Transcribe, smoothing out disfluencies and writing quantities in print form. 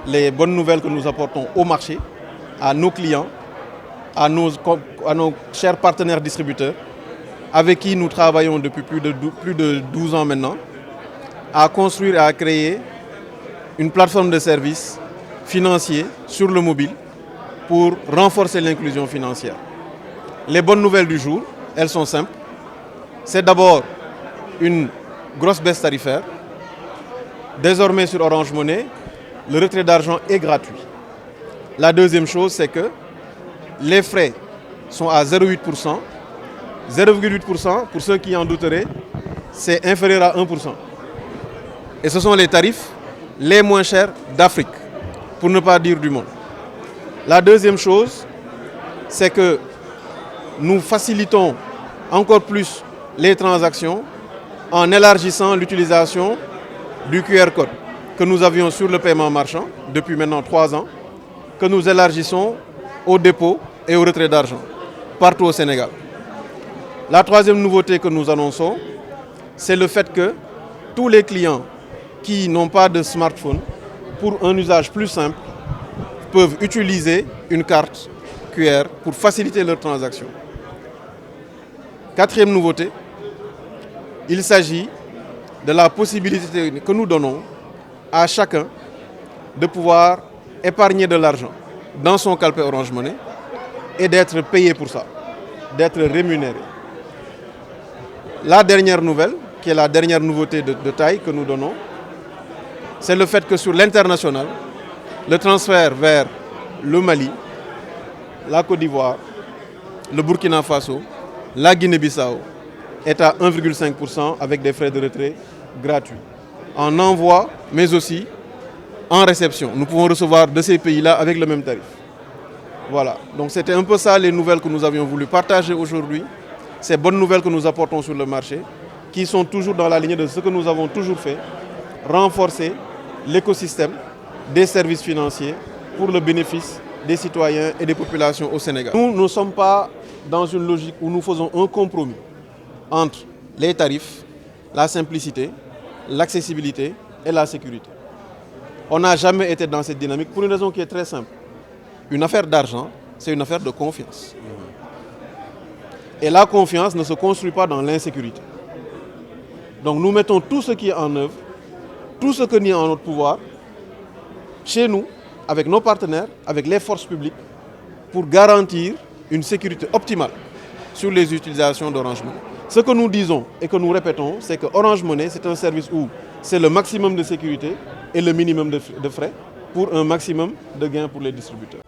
les bonnes nouvelles que nous apportons au marché, à nos clients, à nos chers partenaires distributeurs, avec qui nous travaillons depuis plus de 12 ans maintenant, à construire et à créer une plateforme de services financiers sur le mobile pour renforcer l'inclusion financière. Les bonnes nouvelles du jour, elles sont simples. C'est d'abord une grosse baisse tarifaire. Désormais sur Orange Money, le retrait d'argent est gratuit. La deuxième chose, c'est que les frais sont à 0,8%. 0,8%, pour ceux qui en douteraient, c'est inférieur à 1%. Et ce sont les tarifs les moins chers d'Afrique, pour ne pas dire du monde. La deuxième chose, c'est que nous facilitons encore plus les transactions en élargissant l'utilisation du QR code que nous avions sur le paiement marchand depuis maintenant 3 ans, que nous élargissons au dépôt et au retrait d'argent partout au Sénégal. La troisième nouveauté que nous annonçons, c'est le fait que tous les clients qui n'ont pas de smartphone, pour un usage plus simple, peuvent utiliser une carte QR pour faciliter leurs transactions. Quatrième nouveauté, il s'agit de la possibilité que nous donnons à chacun de pouvoir épargner de l'argent dans son calpe Orange Money et d'être payé pour ça, d'être rémunéré. La dernière nouvelle, qui est la dernière nouveauté de taille que nous donnons, c'est le fait que sur l'international, le transfert vers le Mali, la Côte d'Ivoire, le Burkina Faso, la Guinée-Bissau est à 1,5% avec des frais de retrait gratuits. En envoi, mais aussi en réception. Nous pouvons recevoir de ces pays-là avec le même tarif. Voilà, donc c'était un peu ça les nouvelles que nous avions voulu partager aujourd'hui. Ces bonnes nouvelles que nous apportons sur le marché, qui sont toujours dans la lignée de ce que nous avons toujours fait, renforcer l'écosystème des services financiers pour le bénéfice des citoyens et des populations au Sénégal. Nous ne sommes pas dans une logique où nous faisons un compromis entre les tarifs, la simplicité, l'accessibilité et la sécurité. On n'a jamais été dans cette dynamique pour une raison qui est très simple. Une affaire d'argent, c'est une affaire de confiance. Et la confiance ne se construit pas dans l'insécurité. Donc nous mettons tout ce qui est en œuvre, tout ce qui est en notre pouvoir, chez nous, avec nos partenaires, avec les forces publiques, pour garantir une sécurité optimale sur les utilisations d'Orange Money. Ce que nous disons et que nous répétons, c'est que Orange Money, c'est un service où c'est le maximum de sécurité et le minimum de frais pour un maximum de gains pour les distributeurs.